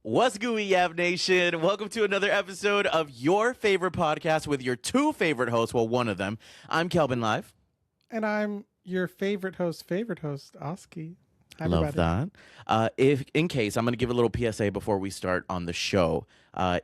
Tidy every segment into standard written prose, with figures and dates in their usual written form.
What's gooey, Yav Nation? Welcome to another episode of your favorite podcast with your two favorite hosts. Well, one of them. I'm Kelvin Live. And I'm your favorite host, Oski. Hi, Love everybody. that. If in case, I'm going to give a little PSA before we start on the show.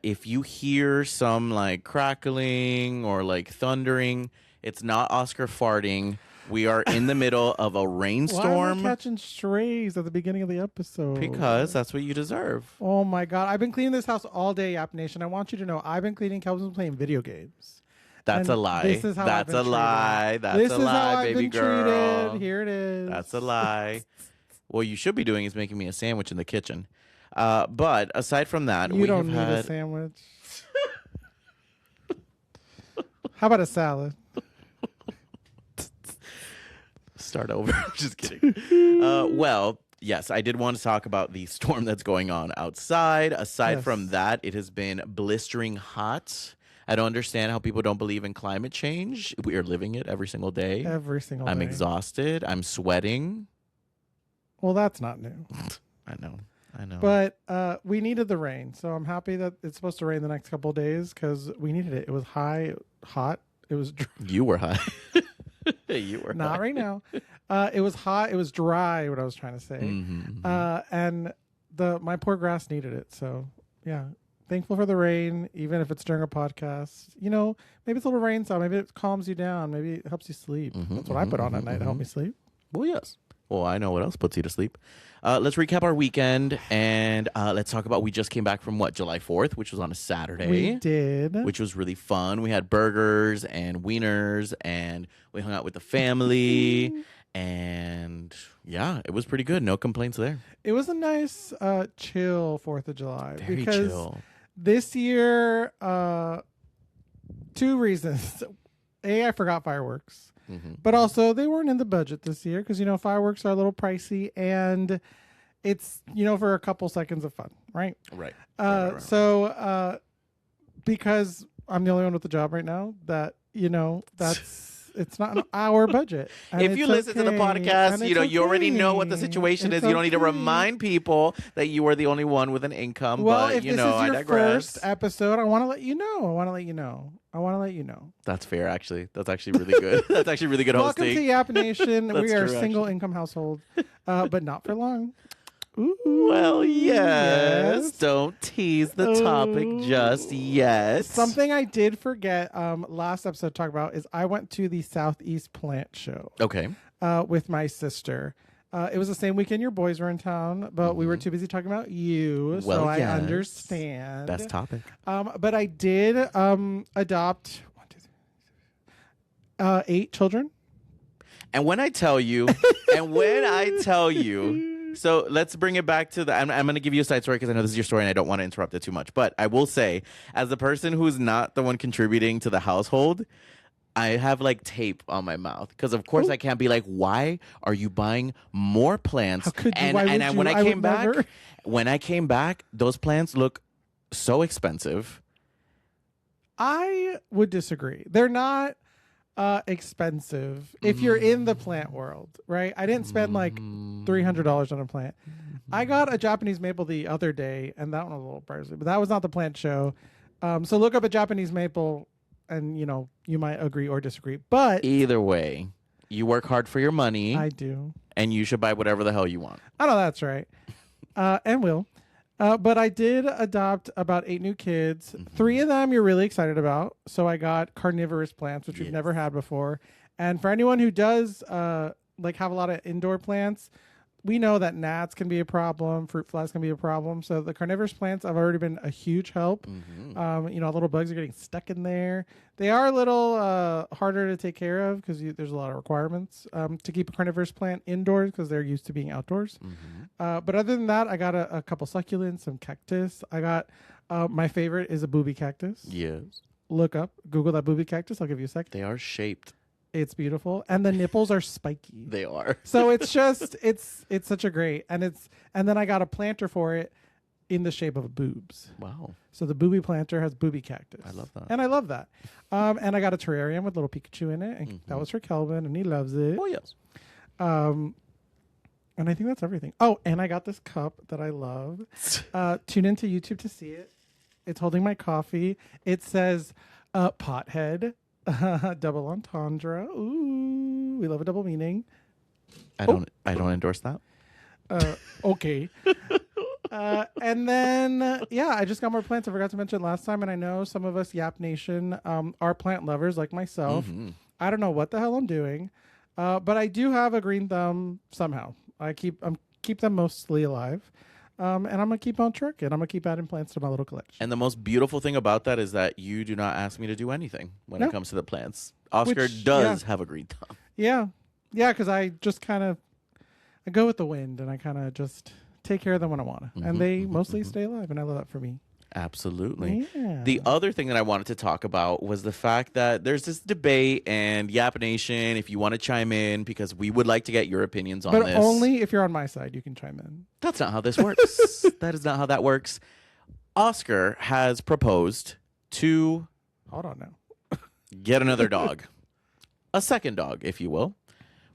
If you hear some like crackling or like thundering, it's not Oscar farting. We are in the middle of a Why am I rainstorm catching strays at the beginning of the episode? because that's what you deserve. Oh my God. I've been cleaning this house all day, App Nation. I want you to know I've been cleaning. Kelvin's been playing video games. That's And a lie. This is how I've That's been a lie. treated. That's This a is how lie, I've baby been girl. treated. Here it is. That's a lie. What you should be doing is making me a sandwich in the kitchen. But aside from that, You we don't have need a had sandwich. How about a salad? start over. Just kidding. Well, yes, I did want to talk about the storm that's going on outside. Aside Yes. from that, it has been blistering hot. I don't understand how people don't believe in climate change. We are living it every single day. Every single I'm day. exhausted. I'm sweating. Well, that's not new. I know. But we needed the rain, so I'm happy that it's supposed to rain the next couple of days because we needed it. It was hot. It was You were high. You were not high. right now. It was hot. It was dry. What I was trying to say, Mhm. and my poor grass needed it. So yeah, thankful for the rain, even if it's during a podcast. You know, maybe it's a little rain sound. Maybe it calms you down. Maybe it helps you sleep. That's what I put on at night to help me sleep. Well, yes. Well, I know what else puts you to sleep. Let's recap our weekend and let's talk about we just came back from July 4th, which was on a Saturday. We did. Which was really fun. We had burgers and wieners and we hung out with the family. And yeah, it was pretty good. No complaints there. It was a nice, chill 4th of July. Very because chill. This year, two reasons. A, I forgot fireworks. But also, they weren't in the budget this year because, fireworks are a little pricey and it's, for a couple seconds of fun, right? Right. So, because I'm the only one with the job right now, it's not an hour budget. And If you it's listen to the okay, podcast, and it's you already know what the okay. situation is. It's You don't need to okay. remind people that you are the only one with an income. Well, but, if this is I your digress. first episode, I want to let you know. That's fair, actually. That's actually really good. That's actually really good Welcome hosting. to Yap Nation. That's We are a true, single income household, but not for long. Ooh, Well, yes. yes. Don't tease the topic just yet. Something I did forget last episode to talk about is I went to the Southeast Plant Show Okay. with my sister. It was the same weekend your boys were in town, but we were too busy talking about you, Well, so I yes. understand. Best topic. But I did adopt 8 children. And when I tell you, so let's bring it back to I'm going to give you a side story because I know this is your story and I don't want to interrupt it too much. But I will say, as the person who's not the one contributing to the household, I have like tape on my mouth because, of course, I can't be like, why are you buying more plants? How could you? And, Why would and you? when I I would came back, never. those plants look so expensive. I would disagree. They're not expensive if you're in the plant world, right? I didn't spend like $300 on a plant. I got a Japanese maple the other day, and that one was a little pricey, but that was not the plant show. So look up a Japanese maple, and you might agree or disagree. But Either way, you work hard for your money, I do. and you should buy whatever the hell you want. I know that's right, and will. But I did adopt about 8 new kids. 3 of them you're really excited about. So I got carnivorous plants, which we've never had before. And for anyone who does have a lot of indoor plants, we know that gnats can be a problem, fruit flies can be a problem. So the carnivorous plants have already been a huge help. Little bugs are getting stuck in there. They are a little harder to take care of because there's a lot of requirements to keep a carnivorous plant indoors because they're used to being outdoors. But other than that, I got a couple succulents, some cactus. I got my favorite is a booby cactus. Yes. Google that booby cactus. I'll give you a sec. They are shaped. It's beautiful, and the nipples are spiky. They are. So it's just it's such a great, and then I got a planter for it in the shape of boobs. Wow. So the booby planter has booby cactus. I love that. And I love that. And I got a terrarium with little Pikachu in it, and that was for Kelvin, and he loves it. Oh, yes. And I think that's everything. Oh, and I got this cup that I love. Tune into YouTube to see it. It's holding my coffee. It says pothead, double entendre. Ooh, we love a double meaning. I don't endorse that. Okay. And then, yeah, I just got more plants. I forgot to mention last time, and I know some of us Yap Nation are plant lovers like myself. I don't know what the hell I'm doing, but I do have a green thumb somehow. I keep them mostly alive, and I'm gonna keep on trucking. I'm gonna keep adding plants to my little collection. And the most beautiful thing about that is that you do not ask me to do anything when it comes to the plants. Oscar does have a green thumb. Yeah, because I just kind of I go with the wind, and I kind of just take care of them when I want to, and they mostly stay alive, and I love that for me. Absolutely. Yeah. The other thing that I wanted to talk about was the fact that there's this debate, and Yap Nation, if you want to chime in, because we would like to get your opinions on this. But only if you're on my side, you can chime in. That's not how this works. That is not how that works. Oscar has proposed to Hold on now. get another dog. A second dog, if you will.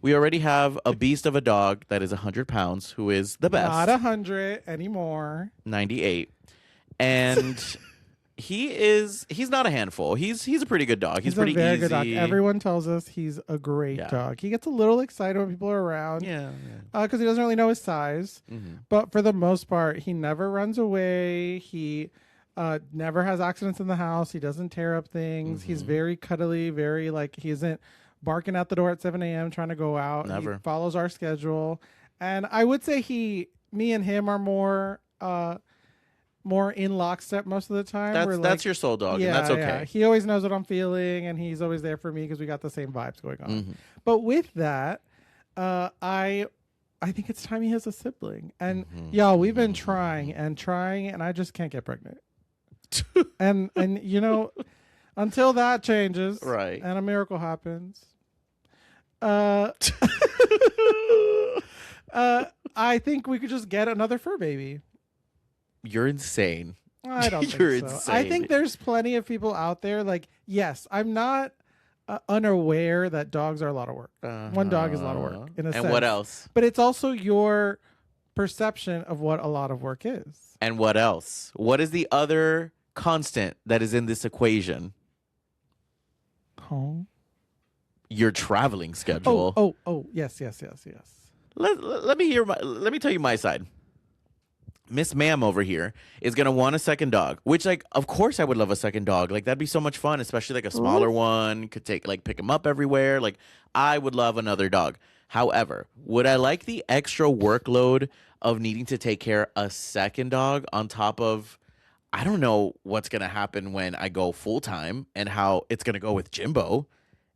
We already have a beast of a dog that is 100 pounds, who is the best. Not 100 anymore. 98. And he's not a handful. He's a pretty good dog. He's pretty a very easy. good dog. Everyone tells us he's a great dog. He gets a little excited when people are around. Yeah. Because he doesn't really know his size. But for the most part, he never runs away. He never has accidents in the house. He doesn't tear up things. He's very cuddly, very he isn't barking at the door at 7 a.m. trying to go out. Never. He follows our schedule. And I would say me and him are more in lockstep most of the time. That's your soul dog, and that's okay. Yeah. He always knows what I'm feeling, and he's always there for me because we got the same vibes going on. But with that, I think it's time he has a sibling. And y'all, we've been trying, and I just can't get pregnant. and you know, until that changes, right, and a miracle happens, I think we could just get another fur baby. You're insane. I don't think You're so. insane. I think there's plenty of people out there. Yes, I'm not unaware that dogs are a lot of work. One dog is a lot of work in a sense. And what else? But it's also your perception of what a lot of work is. And what else? What is the other constant that is in this equation? Home. Your traveling schedule. Oh, yes. Let me tell you my side. Miss Ma'am over here is gonna want a second dog, which of course I would love a second dog. That'd be so much fun, especially a smaller one. Could pick him up everywhere. I would love another dog. However, would I like the extra workload of needing to take care of a second dog on top of, I don't know what's gonna happen when I go full time and how it's gonna go with Jimbo,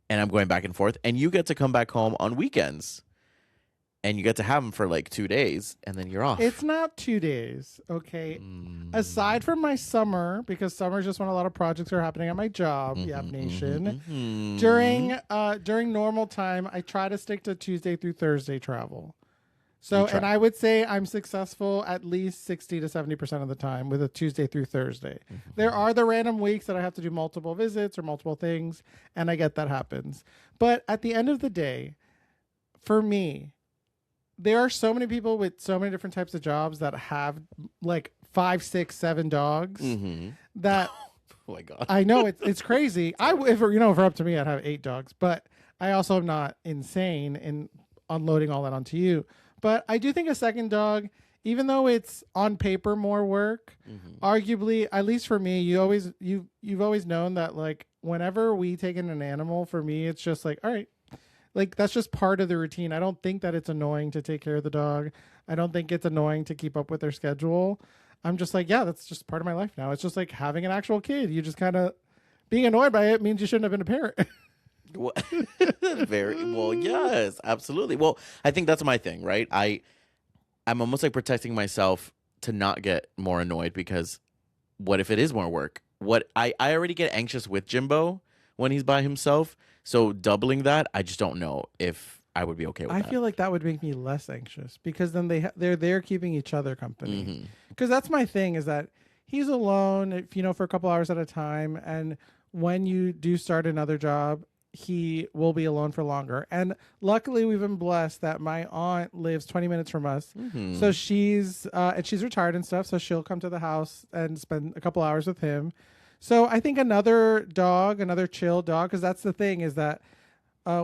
and I'm going back and forth, and you get to come back home on weekends. And you get to have them for 2 days, and then you're off. It's not 2 days, okay? Aside from my summer, because summer is just when a lot of projects are happening at my job, Yap Nation. During normal time, I try to stick to Tuesday through Thursday travel. So, and I would say I'm successful at least 60 to 70% of the time with a Tuesday through Thursday. There are the random weeks that I have to do multiple visits or multiple things, and I get that happens. But at the end of the day, for me, there are so many people with so many different types of jobs that have 5, 6, 7 dogs that oh my God. I know it's crazy. If it were up to me, I'd have 8 dogs, but I also am not insane in unloading all that onto you. But I do think a second dog, even though it's on paper more work, arguably, at least for me, you've always known that whenever we take in an animal, for me, it's just all right. That's just part of the routine. I don't think that it's annoying to take care of the dog. I don't think it's annoying to keep up with their schedule. I'm just yeah, that's just part of my life now. It's just having an actual kid. You just kind of being annoyed by it means you shouldn't have been a parent. Very well, yes, absolutely. Well, I think that's my thing, right? I'm almost protecting myself to not get more annoyed, because what if it is more work? I already get anxious with Jimbo when he's by himself. So doubling that, I just don't know if I would be okay with that. I feel like that would make me less anxious, because then they're there keeping each other company. Because that's my thing, is that he's alone, for a couple hours at a time. And when you do start another job, he will be alone for longer. And luckily, we've been blessed that my aunt lives 20 minutes from us. So she's retired and stuff. So she'll come to the house and spend a couple hours with him. So I think another chill dog, because that's the thing is that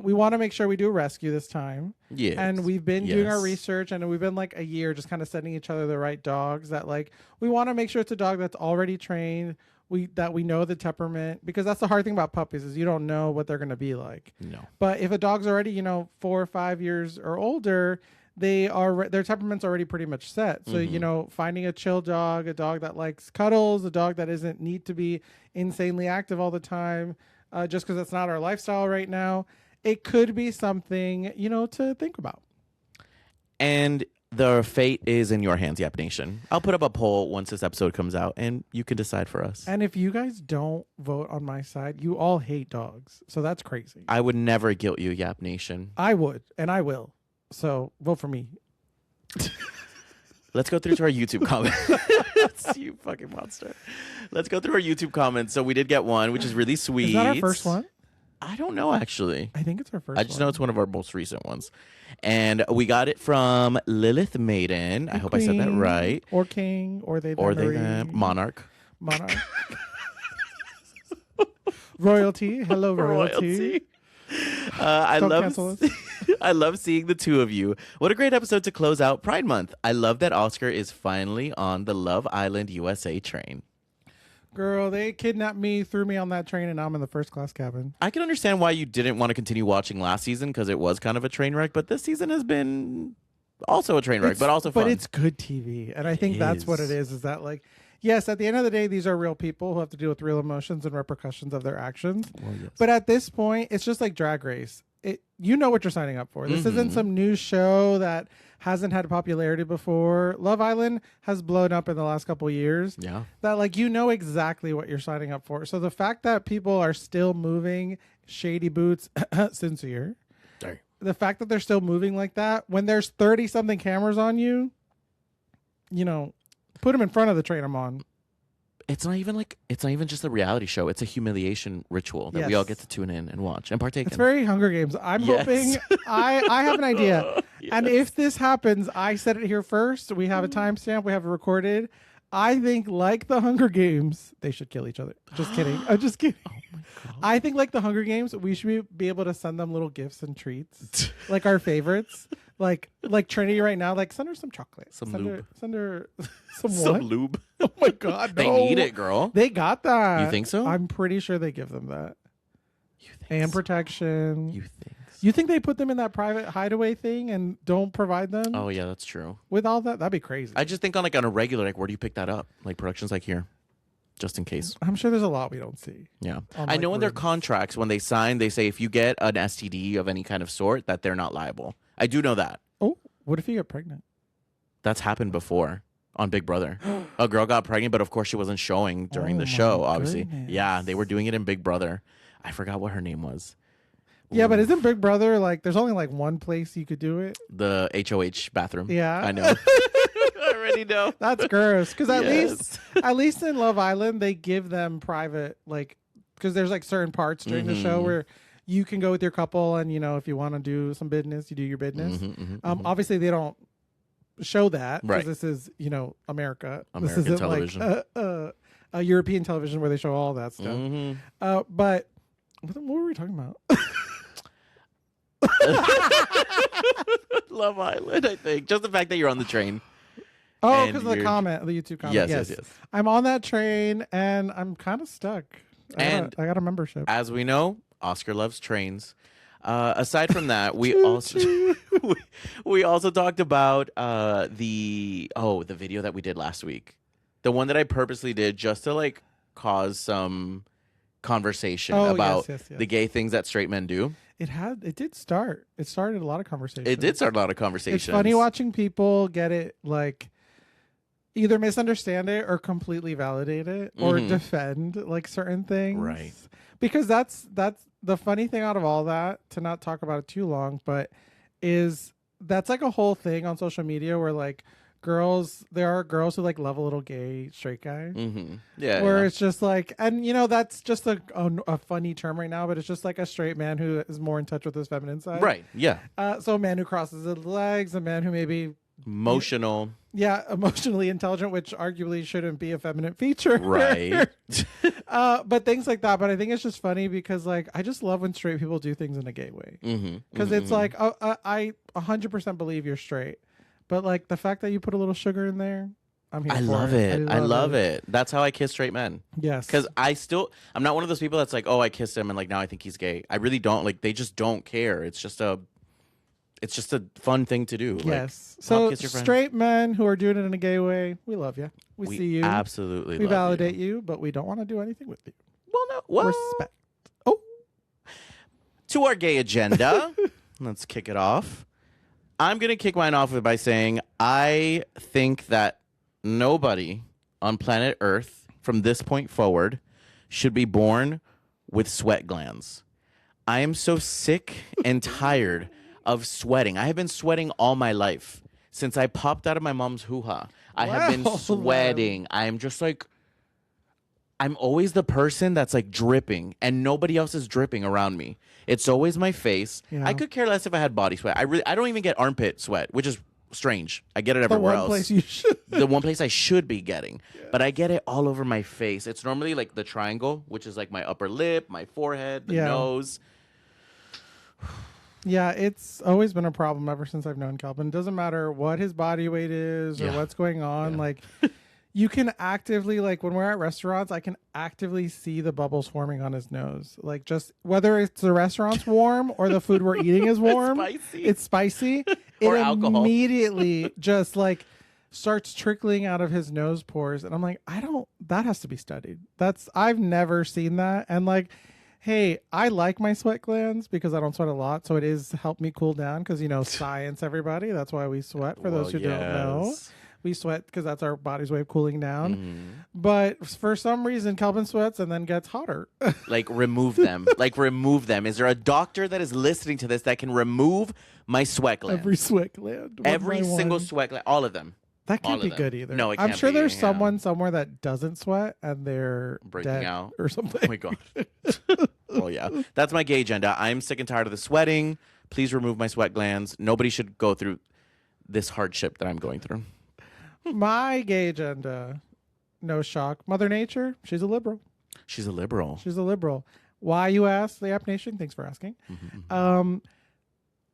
we want to make sure we do a rescue this time. Yes. And we've been doing our research, and we've been like a year just kind of sending each other the right dogs that like we want to make sure it's a dog that's already trained. That we know the temperament, because that's the hard thing about puppies is you don't know what they're going to be like. No. But if a dog's already, 4 or 5 years or older, their temperament's already pretty much set. So, finding a chill dog, a dog that likes cuddles, a dog that doesn't need to be insanely active all the time, just because that's not our lifestyle right now, it could be something, to think about. And the fate is in your hands, Yap Nation. I'll put up a poll once this episode comes out, and you can decide for us. And if you guys don't vote on my side, you all hate dogs. So that's crazy. I would never guilt you, Yap Nation. I would, and I will. So vote for me. Let's go through to our YouTube comments. You fucking monster. Let's go through our YouTube comments. So we did get one, which is really sweet. Is that our first one? I don't know, actually. I think it's our first one. I just know it's one of our most recent ones. And we got it from Lilith Maiden. I hope I said that right. Or King, or they them. Monarch. Royalty. Hello, Royalty. I Don't love cancel us. I love seeing the two of you. What a great episode to close out Pride Month. I love that Oscar is finally on the Love Island USA train. Girl, they kidnapped me, threw me on that train, and now I'm in the first class cabin. I can understand why you didn't want to continue watching last season because it was kind of a train wreck, but this season has been also a train wreck, but also fun. But it's good TV, and I think that's what it is that, like, yes, at the end of the day, these are real people who have to deal with real emotions and repercussions of their actions. Well, yes. But at this point, it's just like Drag Race. You know what you're signing up for. This isn't some new show that hasn't had popularity before. Love Island has blown up in the last couple of years. Yeah. That like you know exactly what you're signing up for. So the fact that people are still moving shady boots sincere. Sorry. The fact that they're still moving like that when there's 30 something cameras on you, put them in front of the train I'm on. It's not even just a reality show. It's a humiliation ritual that we all get to tune in and watch and partake It's in. very Hunger Games. I'm hoping I have an idea. Yes. And if this happens, I said it here first. We have a timestamp. We have it recorded. I think like the Hunger Games, they should kill each other. Just kidding. I'm just kidding. Oh my God. I think like the Hunger Games, we should be able to send them little gifts and treats. Like our favorites. Like Trinity right now, like send her some chocolate. Some send lube. Send her some Some what? lube. Oh my God, They no. need it, girl. They got that. You think so? I'm pretty sure they give them that. You think And so? protection. You think so? You think they put them in that private hideaway thing and don't provide them Oh yeah, that's true. with all that? That'd be crazy. I just think on a regular, like, where do you pick that up? Like productions like here, just in case. I'm sure there's a lot we don't see. Yeah, On, I know like, in their rooms. contracts when they sign, they say if you get an STD of any kind of sort, that they're not liable. I do know that. Oh, what if you get pregnant? That's happened before on Big Brother. A girl got pregnant, but of course she wasn't showing during Oh the my show. Obviously, goodness. yeah, they were doing it in Big Brother. I forgot what her name was. Yeah, but Ooh. isn't Big Brother like there's only like one place you could do it? The HOH bathroom? Yeah. I know. I already know. That's gross. Because Yes. at least in Love Island, they give them private, like, because there's like certain parts during the show where you can go with your couple and, if you want to do some business, you do your business. Obviously, they don't show that because Right. this is, America. American this isn't television. like a European television where they show all that stuff. But what were we talking about? Love Island, I think. Just the fact that you're on the train. Oh, And because of the you're- comment, the YouTube comment. Yes. I'm on that train and I'm kind of stuck. I got a membership. As we know, Oscar loves trains. Aside from that, we also talked about the video that we did last week, the one that I purposely did just to like cause some conversation about yes. the gay things that straight men do. It did start. It started a lot of conversations. It did start a lot of conversations. It's funny watching people get it like either misunderstand it or completely validate it or defend like certain things. Right. Because that's the funny thing out of all that, to not talk about it too long, but is that's like a whole thing on social media where like there are girls who like love a little gay straight guy. Mm-hmm. Yeah. Where yeah. it's just like, and that's just a funny term right now, but it's just like a straight man who is more in touch with his feminine side. Right. Yeah. So a man who crosses his legs, a man who maybe Emotional. emotionally intelligent, which arguably shouldn't be a feminine feature. Right. But things like that. But I think it's just funny because like I just love when straight people do things in a gay way. Because it's like I 100% believe you're straight, but like the fact that you put a little sugar in there, I'm here. I for love it. I love it. That's how I kiss straight men. Yes. Because I'm not one of those people that's like, oh, I kissed him and like now I think he's gay. I really don't. Like they just don't care. It's just a fun thing to do. Yes. Like, so kiss your friend. straight men who are doing it in a gay way, we love you. We see you. Absolutely. We love validate you, but we don't want to do anything with you. Well, no. Well, Respect. Oh, to our gay agenda. Let's kick it off. I'm going to kick mine off by saying I think that nobody on planet Earth from this point forward should be born with sweat glands. I am so sick and tired of sweating. I have been sweating all my life since I popped out of my mom's hoo-ha. I have been Wow. sweating. I'm just like, I'm always the person that's like dripping and nobody else is dripping around me. It's always my face. Yeah. I could care less if I had body sweat. I don't even get armpit sweat, which is strange. I get it the everywhere one else. place you should. The one place I should be getting, but I get it all over my face. It's normally like the triangle, which is like my upper lip, my forehead, the Yeah. nose. Yeah, it's always been a problem ever since I've known Calvin. It doesn't matter what his body weight is or Yeah. what's going on. Yeah. Like, you can actively, like, when we're at restaurants, I can actively see the bubbles forming on his nose. Like, just whether it's the restaurant's warm or the food we're eating is warm, Spicy. it's spicy. Or it alcohol. immediately just like starts trickling out of his nose pores. And I'm like, that has to be studied. I've never seen that. And like, hey, I like my sweat glands because I don't sweat a lot. So it is helped me cool down because, science, everybody. That's why we sweat. For those who don't know, we sweat because that's our body's way of cooling down. But for some reason, Kelvin sweats and then gets hotter. Like remove them. Is there a doctor that is listening to this that can remove my sweat gland? Every sweat gland. one Every by single one. sweat gland. All of them. That all can't of be them. good either. No, it I'm can't sure be, there's yeah. someone somewhere that doesn't sweat and they're Breaking dead out. or something. Oh my God. Oh yeah. That's my gay agenda. I'm sick and tired of the sweating. Please remove my sweat glands. Nobody should go through this hardship that I'm going through. My gay agenda, no shock. Mother Nature, she's a liberal. She's a liberal. She's a liberal. Why, you ask, the App Nation? Thanks for asking.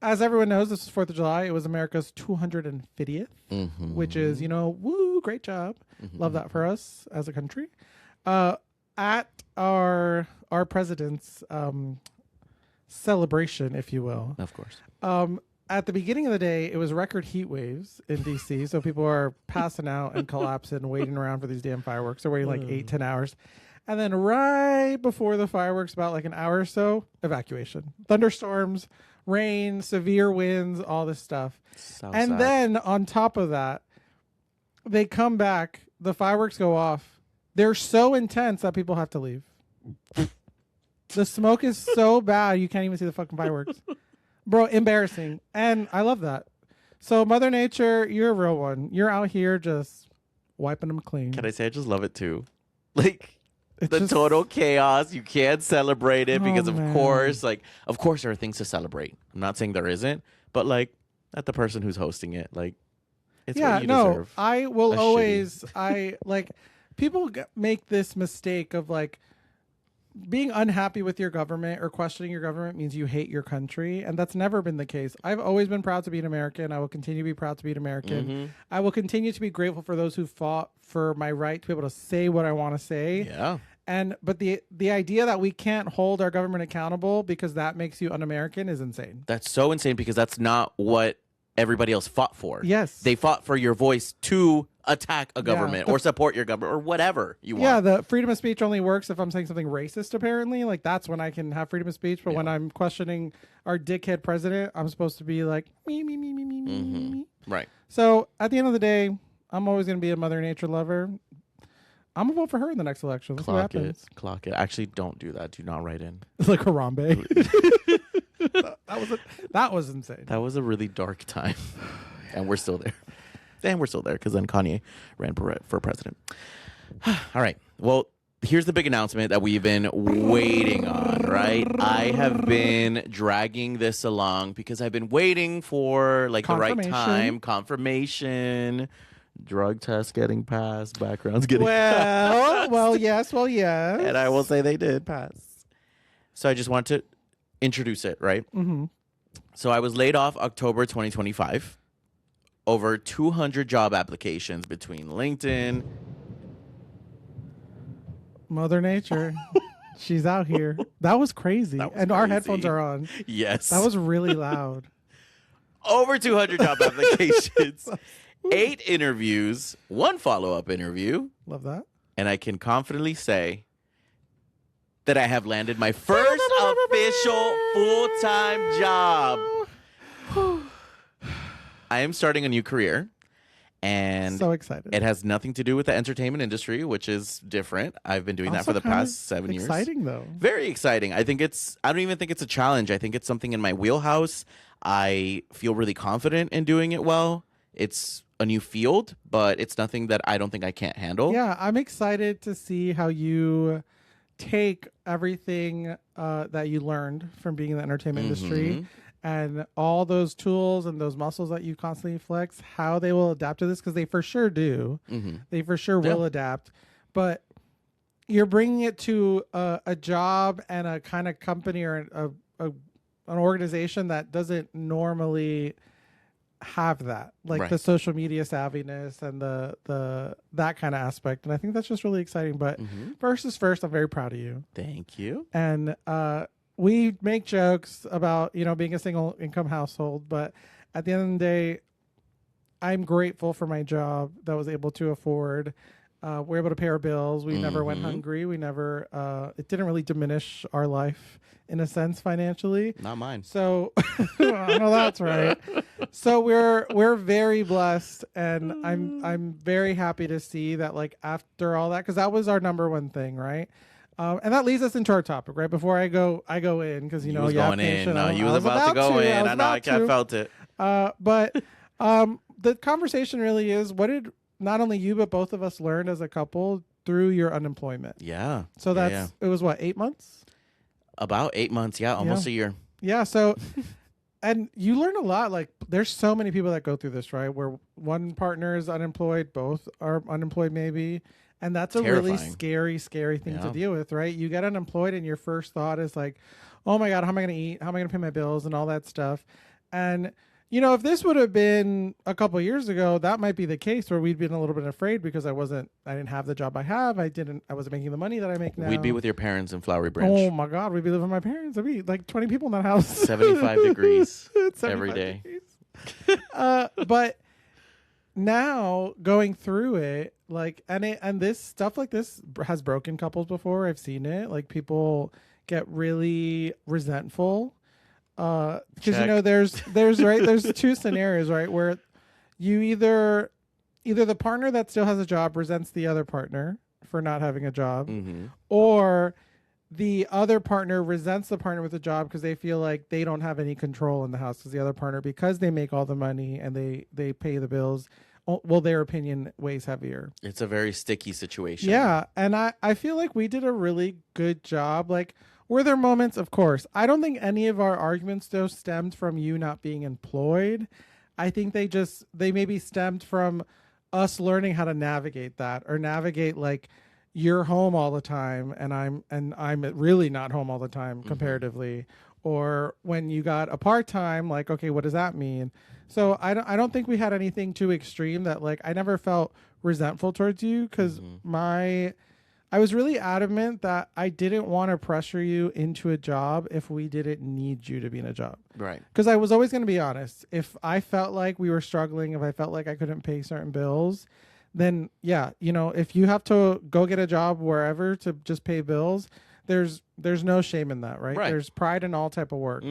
As everyone knows, this is 4th of July. It was America's 250th, which is, woo, great job. Love that for us as a country. At our president's celebration, if you will, Of course. at the beginning of the day, it was record heat waves in D.C., so people are passing out and collapsing, waiting around for these damn fireworks. They're waiting like 8-10 hours. And then right before the fireworks, about like an hour or so, evacuation. Thunderstorms, rain, severe winds, all this stuff. So And sad. then on top of that, they come back, the fireworks go off. They're so intense that people have to leave. The smoke is so bad, you can't even see the fucking fireworks. Bro, embarrassing. And I love that. So Mother Nature, you're a real one. You're out here just wiping them clean. Can I say I just love it too? Like It's the just- total chaos. You can't celebrate it because Oh, of man. course there are things to celebrate. I'm not saying there isn't, but like at the person who's hosting it, like it's what you deserve. I will A always people make this mistake of like being unhappy with your government or questioning your government means you hate your country, and that's never been the case. I've always been proud to be an American. I will continue to be proud to be an American. I will continue to be grateful for those who fought for my right to be able to say what I want to say. Yeah. But the idea that we can't hold our government accountable because that makes you un-American is insane. That's so insane because that's not what everybody else fought for. Yes. They fought for your voice to attack a government or support your government or whatever you want. Yeah, the freedom of speech only works if I'm saying something racist, apparently. Like, that's when I can have freedom of speech. But when I'm questioning our dickhead president, I'm supposed to be like, me, me, me, me, me, me, me, me. Right. So, at the end of the day, I'm always going to be a Mother Nature lover. I'm going to vote for her in the next election. Let's see what happens. Clock it. Actually, don't do that. Do not write in. It's like Harambe. that was insane. That was a really dark time. And we're still there. And we're still there because then Kanye ran for president. All right. Well, here's the big announcement that we've been waiting on, right? I have been dragging this along because I've been waiting for like the right time, confirmation, drug test getting passed, backgrounds getting passed. Well, yes. And I will say they did pass. So I just want to introduce it, right? Mm-hmm. So I was laid off October 2025. Over 200 job applications between LinkedIn. Mother Nature. She's out here. That was crazy. Our headphones are on. Yes. That was really loud. Over 200 job applications, 8 interviews, 1 follow-up interview. Love that. And I can confidently say that I have landed my first official full-time job. I am starting a new career, and so excited. It has nothing to do with the entertainment industry, which is different. I've been doing that for the past 7 years. Exciting, though. Very exciting. I don't even think it's a challenge. I think it's something in my wheelhouse. I feel really confident in doing it well. It's a new field, but it's nothing that I don't think I can't handle. Yeah, I'm excited to see how you take everything that you learned from being in the entertainment industry and all those tools and those muscles that you constantly flex, how they will adapt to this, because they for sure do. They for sure will adapt. But you're bringing it to a job and a kind of company or an organization that doesn't normally have that, like the social media savviness and the that kind of aspect. And I think that's just really exciting. But first is first, I'm very proud of you. Thank you. And we make jokes about, being a single income household, but at the end of the day, I'm grateful for my job that was able to afford. We're able to pay our bills. We never went hungry. We never, it didn't really diminish our life in a sense financially. Not mine. So I know that's right. So we're very blessed, and I'm very happy to see that, like, after all that, because that was our number one thing, right? And that leads us into our topic, right? Before I go in, because you was going in. No, you was about to go in. I know. I felt it. But the conversation really is: what did not only you but both of us learn as a couple through your unemployment? Yeah. So it was what, 8 months? About 8 months. Yeah, almost a year. Yeah. So. And you learn a lot. Like, there's so many people that go through this, right? Where one partner is unemployed, both are unemployed, maybe. And that's a really scary thing to deal with, right? You get unemployed and your first thought is like, oh my God, how am I going to eat? How am I going to pay my bills and all that stuff? And, if this would have been a couple of years ago, that might be the case where we'd been a little bit afraid because I didn't have the job I have. I wasn't making the money that I make now. We'd be with your parents in Flowery Branch. Oh my God, we'd be living with my parents. There'd be like 20 people in that house. 75 degrees every day. But now going through it, like, and this stuff like this has broken couples before. I've seen it. Like, people get really resentful. Because there's 2 scenarios, right, where you either the partner that still has a job resents the other partner for not having a job, or the other partner resents the partner with a job because they feel like they don't have any control in the house, because the other partner, because they make all the money and they pay the bills, well, their opinion weighs heavier. It's a very sticky situation. Yeah, and I feel like we did a really good job. Like, were there moments? Of course. I don't think any of our arguments, though, stemmed from you not being employed. I think they maybe stemmed from us learning how to navigate that, or navigate, like, you're home all the time and I'm really not home all the time comparatively. Or when you got a part-time, like, okay, what does that mean? So I don't think we had anything too extreme that, like, I never felt resentful towards you, because I was really adamant that I didn't want to pressure you into a job if we didn't need you to be in a job. Right. Because I was always going to be honest. If I felt like we were struggling, if I felt like I couldn't pay certain bills, then yeah, if you have to go get a job wherever to just pay bills, there's no shame in that, right? There's pride in all type of work.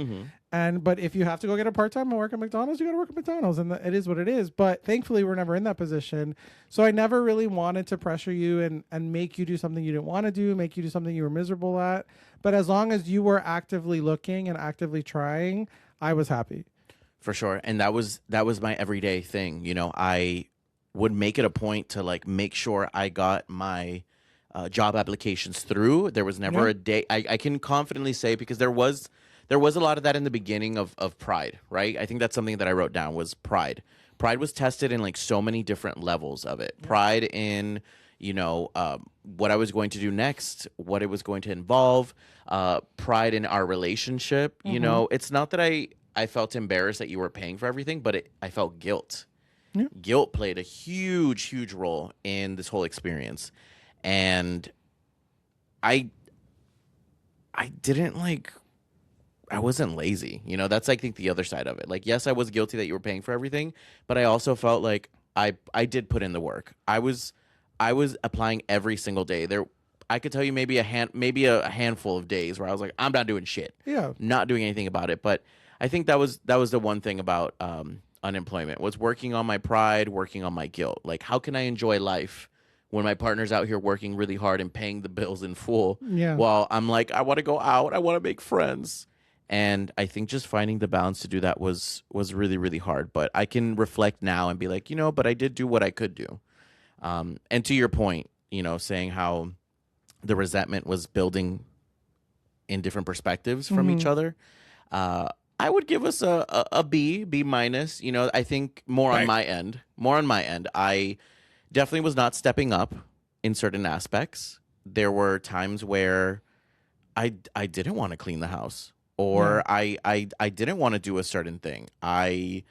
But if you have to go get a part-time and work at McDonald's, you got to work at McDonald's, and it is what it is. But thankfully, we're never in that position. So I never really wanted to pressure you and make you do something you didn't want to do, make you do something you were miserable at. But as long as you were actively looking and actively trying, I was happy. For sure. And that was my everyday thing. would make it a point to like make sure I got my job applications through. There was never Yeah. a day I can confidently say, because there was a lot of that in the beginning of Pride, right? I think that's something that I wrote down was Pride. Pride was tested in like so many different levels of it. Pride in, what I was going to do next, what it was going to involve, pride in our relationship. It's not that I felt embarrassed that you were paying for everything, but I felt guilt. Yeah. Guilt played a huge, huge role in this whole experience. And I didn't like, I wasn't lazy. That's I think the other side of it. Like, yes, I was guilty that you were paying for everything, but I also felt like I did put in the work. I was applying every single day. I could tell you maybe a handful of days where I was like, I'm not doing shit. Yeah. Not doing anything about it. But I think that was the one thing about unemployment, was working on my pride, working on my guilt. Like, how can I enjoy life when my partner's out here working really hard and paying the bills in full? Yeah. While I'm like, I want to go out, I want to make friends. And I think just finding the balance to do that was really, really hard. But I can reflect now and be like, but I did do what I could do. And to your point, saying how the resentment was building in different perspectives from each other, I would give us a B minus. I think more on my end. I definitely was not stepping up in certain aspects. There were times where I didn't want to clean the house, or I didn't want to do a certain thing. I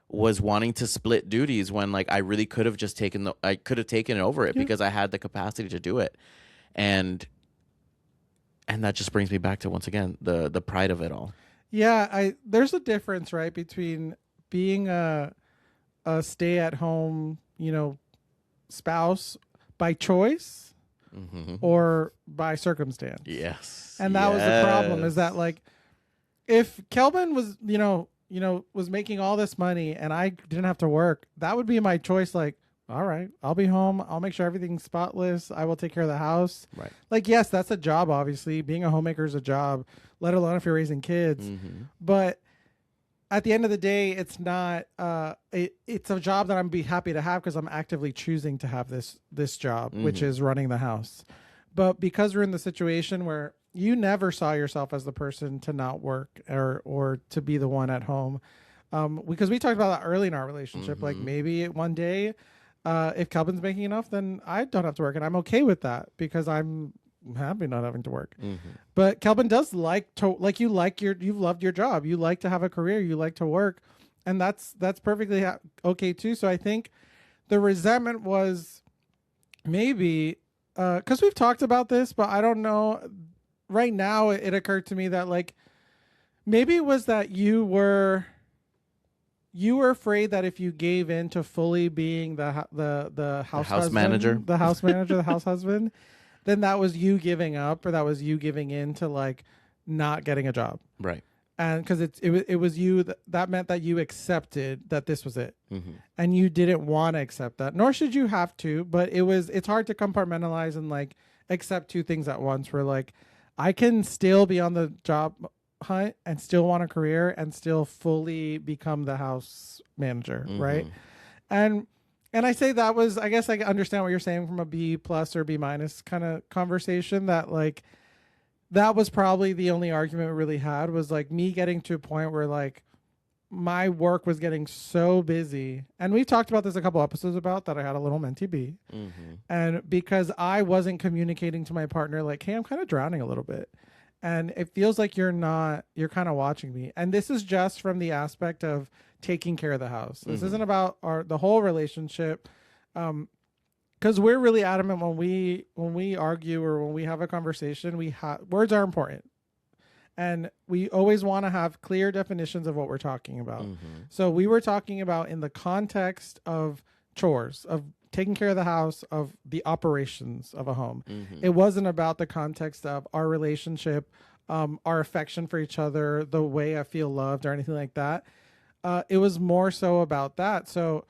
was wanting to split duties when like I really could have just taken over it because I had the capacity to do it. And that just brings me back to, once again, the pride of it all. Yeah, there's a difference, right, between being a stay-at-home, spouse by choice or by circumstance. Yes. And that was the problem, is that like if Kelvin was, was making all this money and I didn't have to work, that would be my choice. Like, all right, I'll be home. I'll make sure everything's spotless. I will take care of the house. Right. Like, yes, that's a job, obviously. Being a homemaker is a job, let alone if you're raising kids. But at the end of the day, it's not, it's a job that I'm be happy to have because I'm actively choosing to have this job, which is running the house. But because we're in the situation where you never saw yourself as the person to not work or to be the one at home, because we talked about that early in our relationship. Like, maybe one day, if Kelvin's making enough, then I don't have to work, and I'm okay with that because I'm happy not having to work. But Kelvin does like to, like, you've loved your job, you like to have a career, you like to work, and that's perfectly okay too. So I think the resentment was maybe because we've talked about this, but I don't know. Right now, it occurred to me that like maybe it was that you were afraid that if you gave in to fully being the house manager, the house husband, then that was you giving up, or that was you giving in to like not getting a job. Right. And because it was you that meant that you accepted that this was it, and you didn't want to accept that, nor should you have to. But it's hard to compartmentalize and like accept two things at once. Where like I can still be on the job hunt and still want a career and still fully become the house manager, right? And I say that was, I guess I understand what you're saying from a B plus or B minus kind of conversation, that like that was probably the only argument we really had, was like me getting to a point where like my work was getting so busy. And we've talked about this a couple episodes about that I had a little mentee B. And because I wasn't communicating to my partner like, hey, I'm kind of drowning a little bit. And it feels like you're kind of watching me. And this is just from the aspect of taking care of the house. This isn't about the whole relationship. Because we're really adamant when we argue or when we have a conversation, words are important. And we always want to have clear definitions of what we're talking about. So we were talking about in the context of chores, of taking care of the house, of the operations of a home. It wasn't about the context of our relationship, our affection for each other, the way I feel loved or anything like that. It was more so about that. So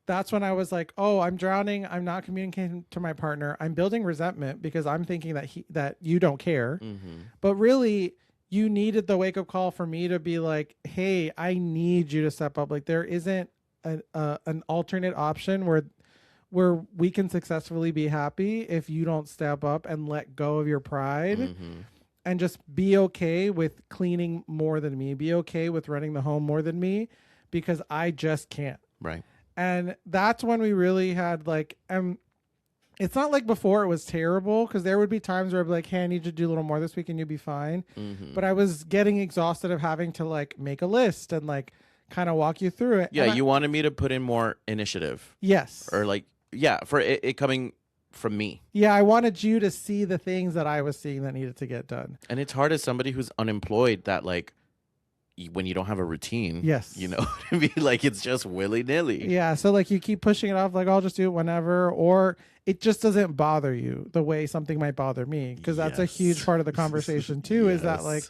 that's when I was like, oh, I'm drowning. I'm not communicating to my partner. I'm building resentment because I'm thinking that you don't care. But really, you needed the wake up call for me to be like, hey, I need you to step up. Like, there isn't an alternate option where where we can successfully be happy if you don't step up and let go of your pride and just be okay with cleaning more than me, be okay with running the home more than me, because I just can't. Right. And that's when we really had like, it's not like before it was terrible, because there would be times where I'd be like, hey, I need you to do a little more this week and you'll be fine. But I was getting exhausted of having to like make a list and like kind of walk you through it. Yeah, And you wanted me to put in more initiative. yes. Or like, yeah, for it coming from me. Yeah, I wanted you to see the things that I was seeing that needed to get done. And it's hard as somebody who's unemployed that like when you don't have a routine, Yes. you know, to be like it's just willy-nilly. Yeah, so like you keep pushing it off, like I'll just do it whenever, or it just doesn't bother you the way something might bother me, because that's a huge part of the conversation too. Is that like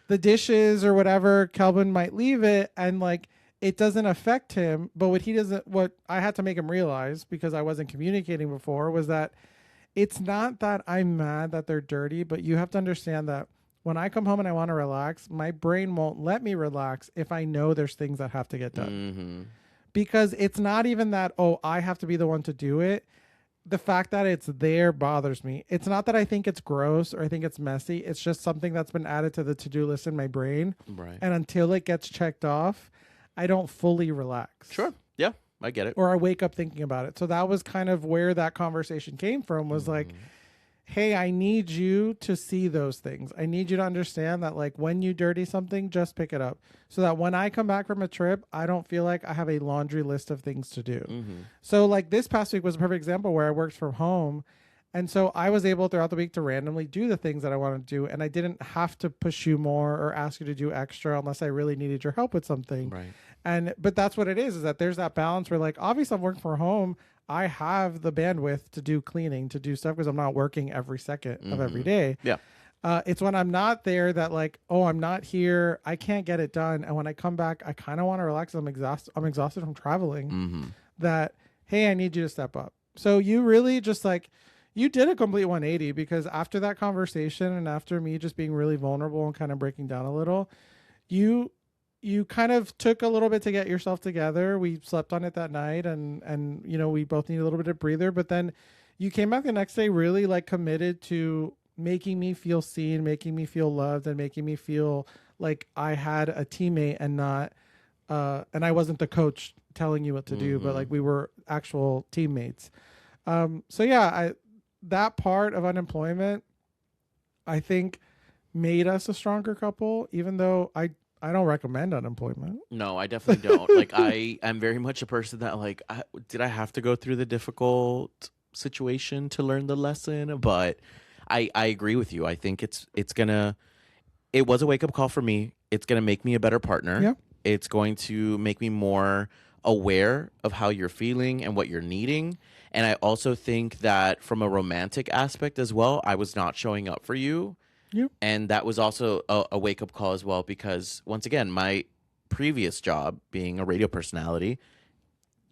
the dishes or whatever, Kelvin might leave it and like it doesn't affect him, but what I had to make him realize, because I wasn't communicating before, was that it's not that I'm mad that they're dirty, but you have to understand that when I come home and I want to relax, my brain won't let me relax if I know there's things that have to get done. Because it's not even that, oh, I have to be the one to do it. The fact that it's there bothers me. It's not that I think it's gross or I think it's messy. It's just something that's been added to the to-do list in my brain. Right. And until it gets checked off, I don't fully relax. Sure. Yeah, I get it. Or I wake up thinking about it. So that was kind of where that conversation came from, was like, hey, I need you to see those things. I need you to understand that like when you dirty something, just pick it up. So that when I come back from a trip, I don't feel like I have a laundry list of things to do. So like this past week was a perfect example where I worked from home. And so I was able throughout the week to randomly do the things that I wanted to do. And I didn't have to push you more or ask you to do extra unless I really needed your help with something. Right. But that's what it is that there's that balance where like, obviously I'm working from home. I have the bandwidth to do cleaning, to do stuff, because I'm not working every second of every day. Yeah. It's when I'm not there that like, oh, I'm not here, I can't get it done. And when I come back, I kind of want to relax. I'm exhausted from traveling. That, hey, I need you to step up. So you really just like, you did a complete 180, because after that conversation and after me just being really vulnerable and kind of breaking down a little, you kind of took a little bit to get yourself together. We slept on it that night and you know, we both needed a little bit of breather, but then you came back the next day really like committed to making me feel seen, making me feel loved, and making me feel like I had a teammate and not and I wasn't the coach telling you what to do, but like we were actual teammates. So yeah, that part of unemployment, I think, made us a stronger couple, even though I don't recommend unemployment. No, I definitely don't. Like I am very much a person that like, did I have to go through the difficult situation to learn the lesson? But I agree with you. I think it was a wake up call for me. It's going to make me a better partner. Yeah. It's going to make me more aware of how you're feeling and what you're needing. And I also think that from a romantic aspect as well, I was not showing up for you. Yeah. And that was also a wake-up call as well, because once again, my previous job being a radio personality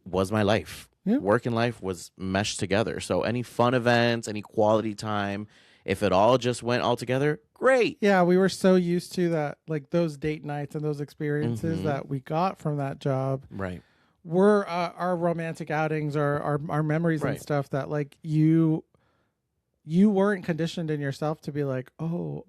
was my life. Yeah. Work and life was meshed together. So any fun events, any quality time, if it all just went all together, great. Yeah, we were so used to that, like those date nights and those experiences that we got from that job. Right. Were our romantic outings, our memories and Right. stuff that like you weren't conditioned in yourself to be like, oh,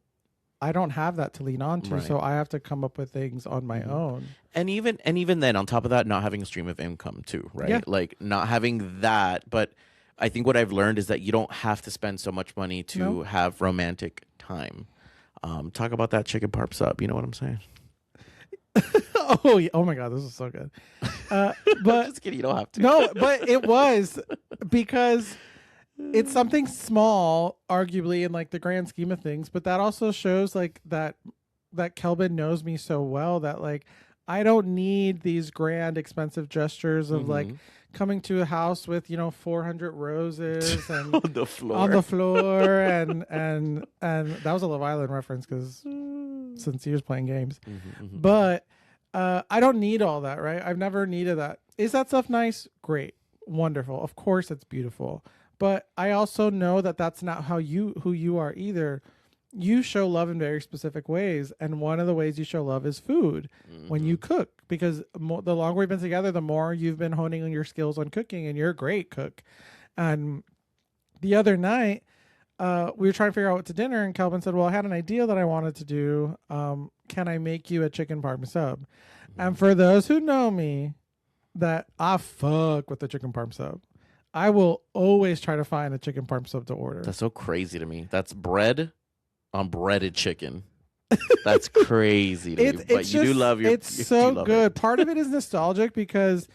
I don't have that to lean on to, Right. so I have to come up with things on my own. And even then, on top of that, not having a stream of income too, right? Yeah. Like not having that. But I think what I've learned is that you don't have to spend so much money to No. have romantic time. Talk about that chicken parm sub. You know what I'm saying? Oh, yeah. Oh my God, this is so good. But Just kidding. You don't have to. no, but it was because it's something small, arguably, in like the grand scheme of things. But that also shows like that Kelvin knows me so well that like I don't need these grand, expensive gestures of like coming to a house with 400 roses and on the floor. on the floor and that was a Love Island reference because since he was playing games. But I don't need all that, right? I've never needed that. Is that stuff nice? Great. Wonderful. Of course it's beautiful. But I also know that that's not who you are either. You show love in very specific ways. And one of the ways you show love is food when you cook, because the longer we've been together, the more you've been honing on your skills on cooking, and you're a great cook. And the other night, we were trying to figure out what to dinner, and Calvin said, well, I had an idea that I wanted to do. Can I make you a chicken parm sub? And for those who know me, that I fuck with the chicken parm sub. I will always try to find a chicken parm sub to order. That's so crazy to me. That's bread on breaded chicken. That's crazy to me. But you do love your. It's so good. Part of it is nostalgic because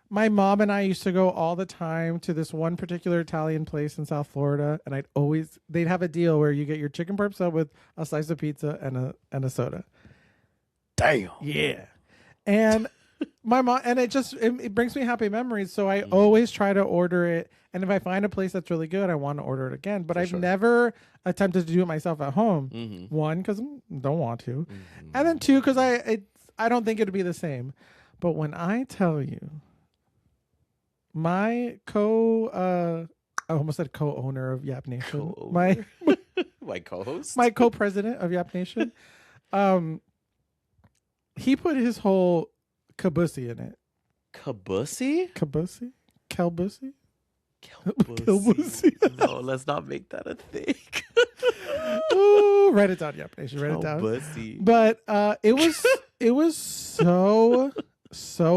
my mom and I used to go all the time to this one particular Italian place in South Florida, and they'd have a deal where you get your chicken parm sub with a slice of pizza and a soda. Damn. Yeah. And my mom, and it brings me happy memories. So I always try to order it. And if I find a place that's really good, I want to order it again. But I've never attempted to do it myself at home. One, because I don't want to. And then two, because I don't think it would be the same. But when I tell you, my I almost said co-owner of Yap Nation. My co-host? My co-president of Yap Nation. He put his whole kabusi in it. Kabusi? Kabusi? Kelbusi? Kelbusi. No, let's not make that a thing. Ooh, write it down, Yap Nation. Write it down. Kelbusi. But it was so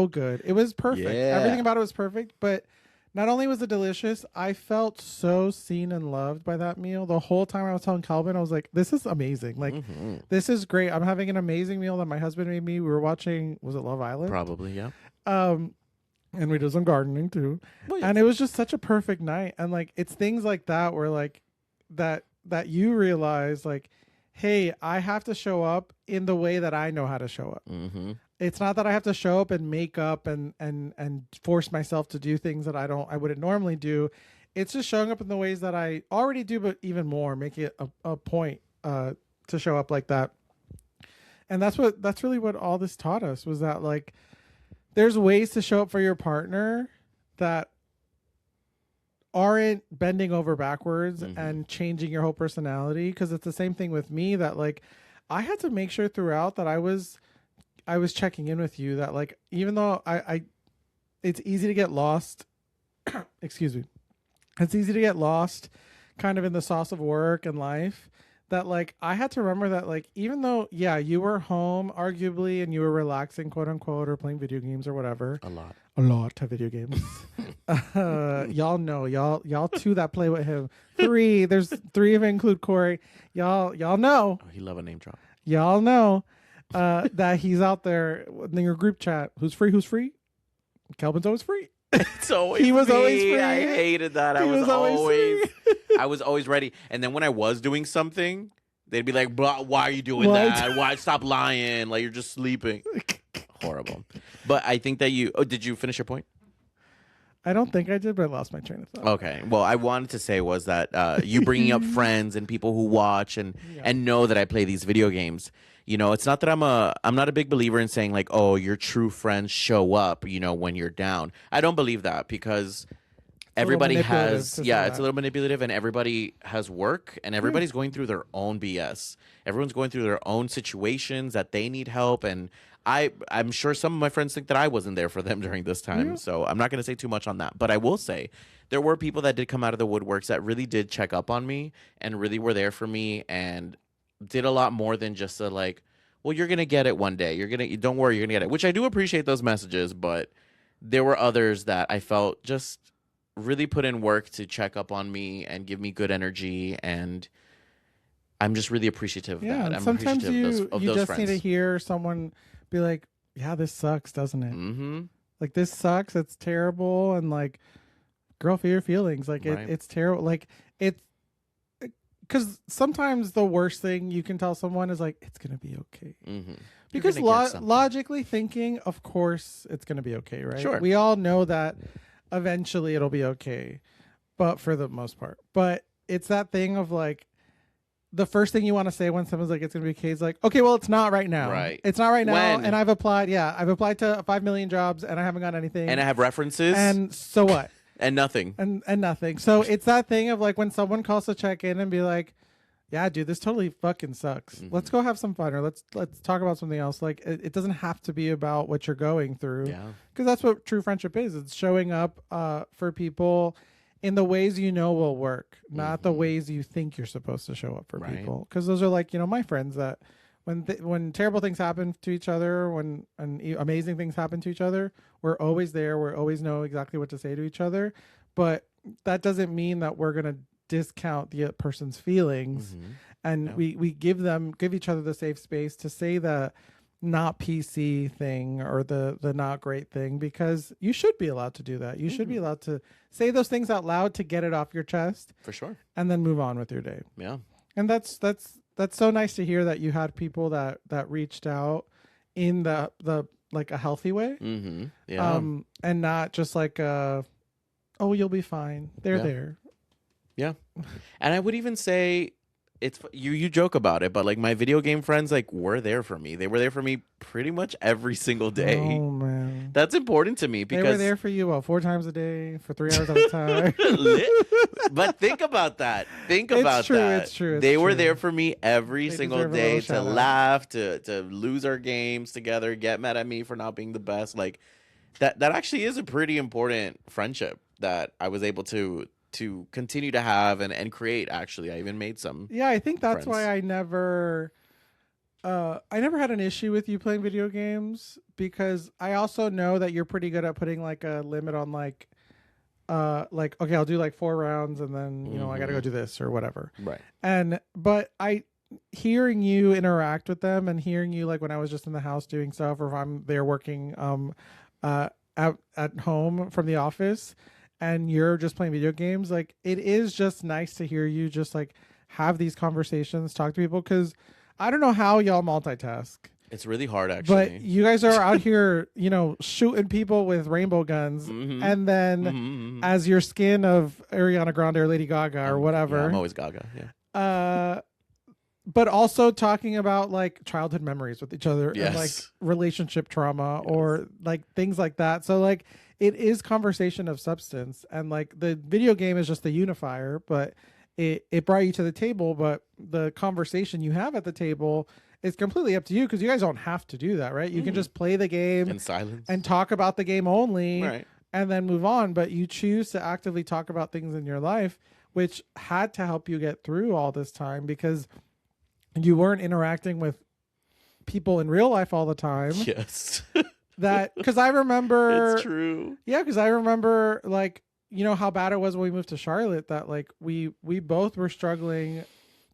good. It was perfect. Yeah. Everything about it was perfect. But not only was it delicious, I felt so seen and loved by that meal. The whole time I was telling Calvin, I was like, this is amazing. Like, this is great. I'm having an amazing meal that my husband made me. We were watching, was it Love Island? Probably, yeah. And we did some gardening too. Well, yeah. And it was just such a perfect night. And like, it's things like that where like, that you realize like, hey, I have to show up in the way that I know how to show up. It's not that I have to show up and make up and force myself to do things that I wouldn't normally do. It's just showing up in the ways that I already do, but even more, making it a point to show up like that. And that's really what all this taught us, was that like there's ways to show up for your partner that aren't bending over backwards and changing your whole personality. Because it's the same thing with me, that like I had to make sure throughout that I was checking in with you, that like, even though it's easy to get lost, excuse me, it's easy to get lost kind of in the sauce of work and life, that like, I had to remember that like, even though, yeah, you were home arguably and you were relaxing, quote unquote, or playing video games or whatever. A lot of video games. Y'all know, y'all two that play with him. There's three of it include Corey. Y'all know. Oh, he love a name drop. Y'all know. That he's out there in your group chat. Who's free? Kelvin's always free. It's always he was me. always free. I hated that. I was always ready. And then when I was doing something, they'd be like, "But why are you doing that? Why stop lying? Like you're just sleeping." Horrible. But I think that did you finish your point? I don't think I did, but I lost my train of thought. Okay. Well, I wanted to say was that you bringing up friends and people who watch and know that I play these video games. You know, it's not that I'm not a big believer in saying like, oh, your true friends show up, you know, when you're down. I don't believe that, because everybody has, it's a little manipulative, and everybody has work, and everybody's going through their own BS. Everyone's going through their own situations that they need help, and I'm sure some of my friends think that I wasn't there for them during this time, so I'm not going to say too much on that. But I will say there were people that did come out of the woodworks that really did check up on me and really were there for me and did a lot more than just a like, well, you're going to get it one day. Don't worry, you're going to get it, which I do appreciate those messages, but there were others that I felt just really put in work to check up on me and give me good energy, and I'm just really appreciative of that. I'm sometimes appreciative of you those just friends. need to hear someone be like, yeah, this sucks, doesn't it? Like, this sucks, it's terrible, and like, girl, feel your feelings. Like, it's terrible. Like, it's because sometimes the worst thing you can tell someone is like, it's gonna be okay. Because logically thinking, of course it's gonna be okay, right? Sure. We all know that eventually it'll be okay, but for the most part. But it's that thing of like, the first thing you want to say when someone's like, it's gonna be okay, is like, okay, well, it's not right now. Right. It's not right now. And I've applied to 5 million jobs and I haven't got anything. And I have references. And so what? And nothing. And nothing. So it's that thing of like, when someone calls to check in and be like, yeah, dude, this totally fucking sucks. Let's go have some fun, or let's talk about something else. Like it doesn't have to be about what you're going through, Yeah. because that's what true friendship is. It's showing up for people in the ways you know will work, not the ways you think you're supposed to show up for Right. people. Because those are like, you know, my friends that when terrible things happen to each other, when amazing things happen to each other, we're always there. We always know exactly what to say to each other. But that doesn't mean that we're gonna discount the person's feelings, and Yeah. we give each other the safe space to say the not PC thing or the not great thing, because you should be allowed to do that. You should be allowed to say those things out loud to get it off your chest For sure. and then move on with your day. Yeah. And that's so nice to hear that you had people that reached out in the like a healthy way. Yeah. And not just like oh, you'll be fine. They're Yeah. there. Yeah. And I would even say you joke about it, but like my video game friends like were there for me. They were there for me pretty much every single day. Oh man. That's important to me because They were there for you 4 times a day for 3 hours at a time. But think about that. Think It's about true, that. it's true, it's They were true. there for me every They single deserve a day little to shout-out. laugh, to lose our games together, get mad at me for not being the best. Like that actually is a pretty important friendship that I was able to continue to have and create. Actually, I even made some. Yeah, I think that's friends. why I never had an issue with you playing video games, because I also know that you're pretty good at putting like a limit on like okay, I'll do like 4 rounds and then, you know, I got to go do this or whatever. Right. But hearing you interact with them and hearing you like when I was just in the house doing stuff, or if I'm there working out at home from the office and you're just playing video games, like it is just nice to hear you just like have these conversations, talk to people, because I don't know how y'all multitask, It's really hard, but actually. you guys are out here, you know, shooting people with rainbow guns, and then Mhm. as your skin of Ariana Grande or Lady Gaga or whatever. Yeah, I'm always Gaga. Yeah. But also talking about like childhood memories with each other and like Yes. relationship trauma or like things like that. So like it is conversation of substance, and like the video game is just the unifier, but it brought you to the table, but the conversation you have at the table is completely up to you, because you guys don't have to do that, right? You can just play the game In silence. and talk about the game only, Right. and then move on. But you choose to actively talk about things in your life, which had to help you get through all this time, because you weren't interacting with people in real life all the time. Yes. That, because I remember, It's true. yeah, because I remember like, you know, how bad it was when we moved to Charlotte, that like we both were struggling,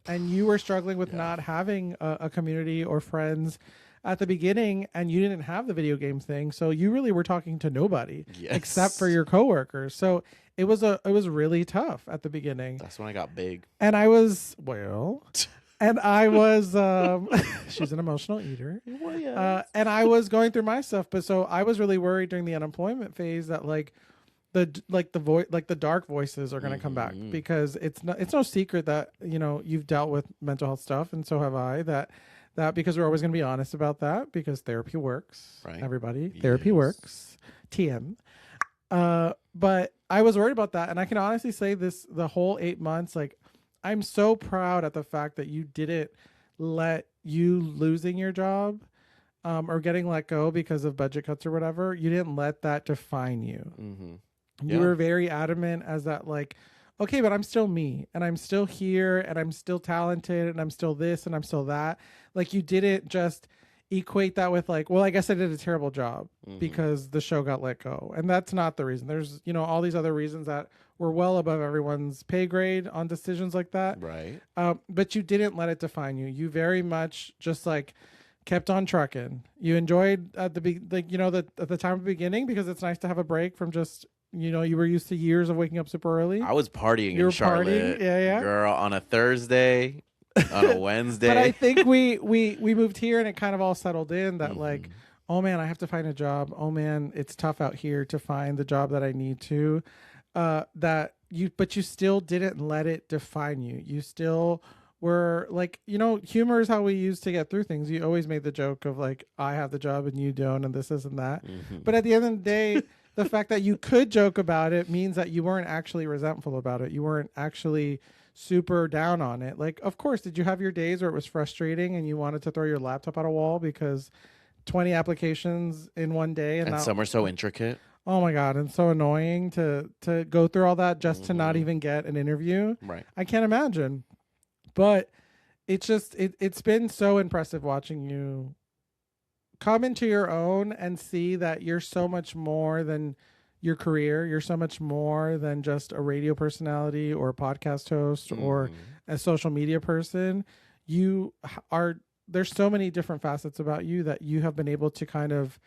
and you were struggling with not having a community or friends at the beginning, and you didn't have the video game thing, so you really were talking to nobody except for Yes. your coworkers. So it was really tough at the beginning, That's when I got big. and I was she's an emotional eater. Well, yeah. And I was going through my stuff, but so I was really worried during the unemployment phase that like the dark voices are going to come back, because it's no secret that, you know, you've dealt with mental health stuff, and so have I, that because we're always going to be honest about that, because therapy works, Right. everybody. Therapy Yes. works. TM. But I was worried about that, and I can honestly say this, the whole 8 months, like I'm so proud at the fact that you didn't let you losing your job or getting let go because of budget cuts or whatever, you didn't let that define you. Mm-hmm. You Yeah. were very adamant as that, like, okay, but I'm still me, and I'm still here, and I'm still talented, and I'm still this, and I'm still that. Like, you didn't just equate that with like, well, I guess I did a terrible job because the show got let go. And that's not the reason. There's, you know, all these other reasons that were well above everyone's pay grade on decisions like that. Right. But you didn't let it define you. You very much just like kept on trucking. You enjoyed at the like, you know, at the time of the beginning, because it's nice to have a break from just, you know, you were used to years of waking up super early. I was partying You were in Charlotte. partying? Yeah. Girl, on a Thursday, on a Wednesday. But I think we moved here, and it kind of all settled in that Mm-hmm. like, oh man, I have to find a job. Oh man, it's tough out here to find the job that I need to. But you still didn't let it define you. You still were like, you know, humor is how we used to get through things. You always made the joke of like, I have the job and you don't, and this and that. Mm-hmm. But at the end of the day, the fact that you could joke about it means that you weren't actually resentful about it. You weren't actually super down on it. Like, of course, did you have your days where it was frustrating and you wanted to throw your laptop at a wall because 20 applications in one day And some are so intricate. oh my God, and so annoying to go through all that just to not even get an interview. Right. I can't imagine. But it's just it's been so impressive watching you come into your own and see that you're so much more than your career. You're so much more than just a radio personality or a podcast host or a social media person. You are, there's so many different facets about you that you have been able to kind of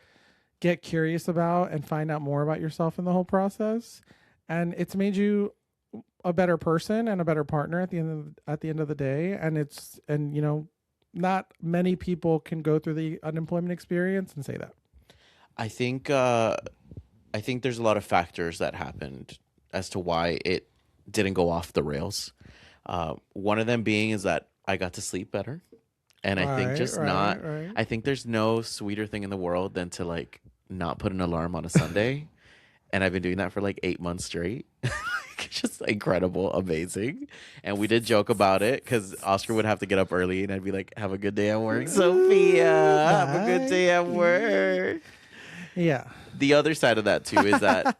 get curious about and find out more about yourself in the whole process. And it's made you a better person and a better partner at the end of the day. And you know, not many people can go through the unemployment experience and say that. I think there's a lot of factors that happened as to why it didn't go off the rails. One of them being is that I got to sleep better. And I think I think there's no sweeter thing in the world than to like not put an alarm on a Sunday. And I've been doing that for like 8 months straight. Just incredible, amazing. And we did joke about it because Oscar would have to get up early and I'd be like, have a good day at work, Sophia. Have a good day at work. Yeah. The other side of that too is that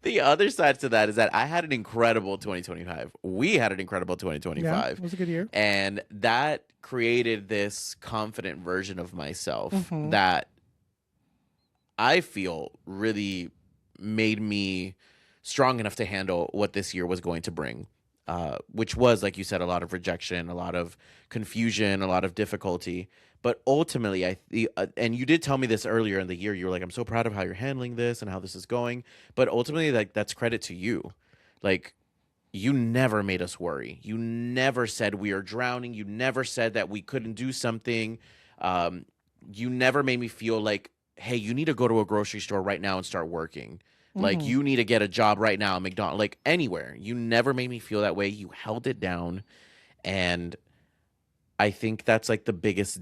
the other side to that is that I had an incredible 2025. We had an incredible 2025. Yeah, it was a good year. And that created this confident version of myself that I feel really made me strong enough to handle what this year was going to bring, which was, like you said, a lot of rejection, a lot of confusion, a lot of difficulty. But ultimately, and you did tell me this earlier in the year, you were like, I'm so proud of how you're handling this and how this is going. But ultimately, like, that's credit to you. Like, you never made us worry. You never said we are drowning. You never said that we couldn't do something. You never made me feel like, hey, you need to go to a grocery store right now and start working. Like, you need to get a job right now at McDonald's, like anywhere. You never made me feel that way. You held it down. And I think that's like the biggest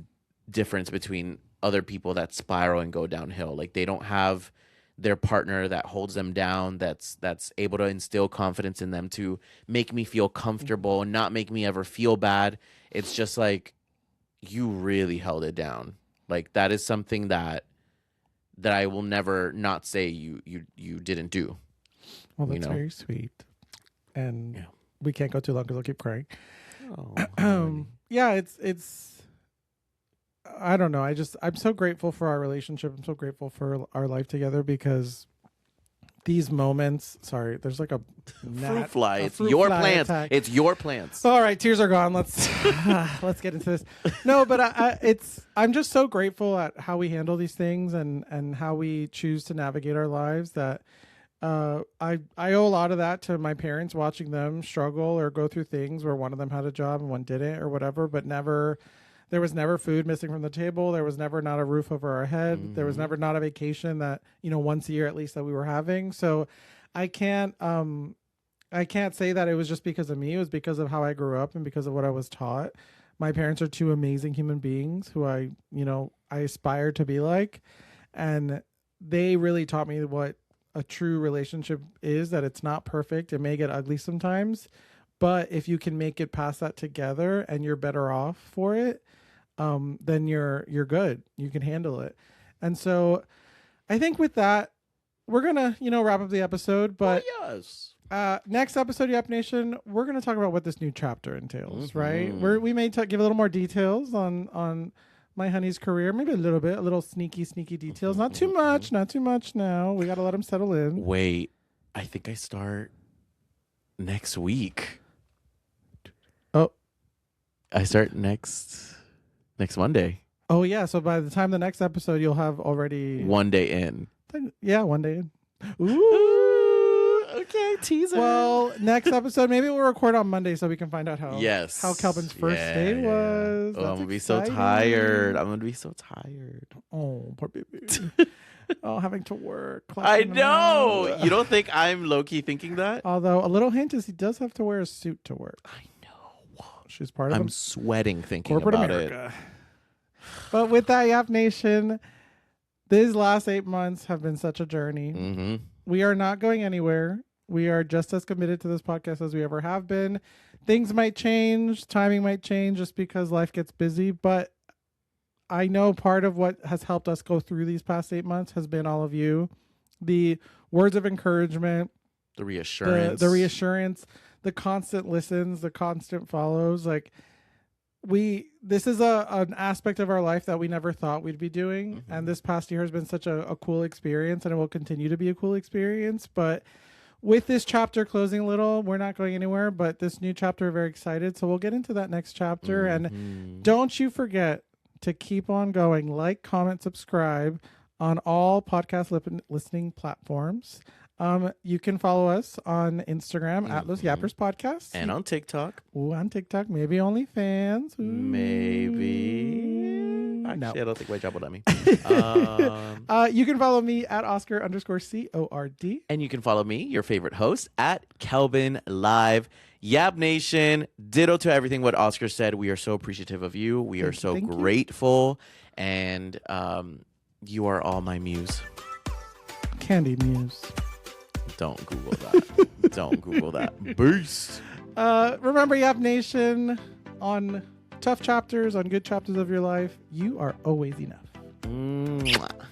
difference between other people that spiral and go downhill. Like, they don't have their partner that holds them down, that's able to instill confidence in them to make me feel comfortable and not make me ever feel bad. It's just like, you really held it down. Like, that is something that I will never not say you didn't do. Well, that's very sweet. And we can't go too long because I'll keep crying. Yeah, it's I don't know. I'm so grateful for our relationship. I'm so grateful for our life together because these moments. Sorry, there's like a fruit fly. It's your plants. It's your plants. All right, tears are gone. Let's get into this. No, but I'm just so grateful at how we handle these things and how we choose to navigate our lives. That I owe a lot of that to my parents, watching them struggle or go through things where one of them had a job and one didn't or whatever, but there was never food missing from the table. There was never not a roof over our head. There was never not a vacation that, once a year at least that we were having. So I can't say that it was just because of me. It was because of how I grew up and because of what I was taught. My parents are two amazing human beings who I aspire to be like. And they really taught me what a true relationship is, that it's not perfect. It may get ugly sometimes, but if you can make it past that together and you're better off for it, then you're good. You can handle it. And so I think with that, we're going to, wrap up the episode, but yes. Next episode, Yap Nation, we're going to talk about what this new chapter entails, right? We may give a little more details on my honey's career, maybe a little sneaky details. Not too much now. We got to let them settle in. Wait, I think I start next week. Oh, I start next Monday. Oh yeah, so by the time the next episode, you'll have already 1 day in. Yeah, 1 day in. Ooh, okay, teaser. Well, next episode, maybe we'll record on Monday so we can find out how Kelvin's first day was. Oh, I'm gonna be so tired. Oh, poor baby. Oh, having to work. I know. You don't think I'm low-key thinking that? Although a little hint is he does have to wear a suit to work. I know. She's part of I'm sweating thinking corporate about America. It. But with that, Yap Nation, these last 8 months have been such a journey. We are not going anywhere. We are just as committed to this podcast as we ever have been. Things might change, timing might change just because life gets busy, but I know part of what has helped us go through these past 8 months has been all of you. The words of encouragement, The reassurance. the reassurance, the constant listens, the constant follows. Like this is an aspect of our life that we never thought we'd be doing. Mm-hmm. And this past year has been such a cool experience, and it will continue to be a cool experience. But with this chapter closing a little, we're not going anywhere, but this new chapter, we're very excited. So we'll get into that next chapter. Mm-hmm. And don't you forget to keep on going. Like, comment, subscribe on all podcast listening platforms. You can follow us on Instagram at Los Yappers Podcast. And on TikTok. Ooh, on TikTok. Maybe OnlyFans. Ooh. Maybe. Actually, No. I don't think my job will let me. You can follow me at Oscar_CORD. And you can follow me, your favorite host, at Kelvin Live. Yap Nation, ditto to everything what Oscar said. We are so appreciative of you. We are so Thank you. grateful. And you are all my muse. Candy Muse. Don't Google that. Don't Google that. Beast. Remember, Yap Nation, on tough chapters, on good chapters of your life, you are always enough. Mwah.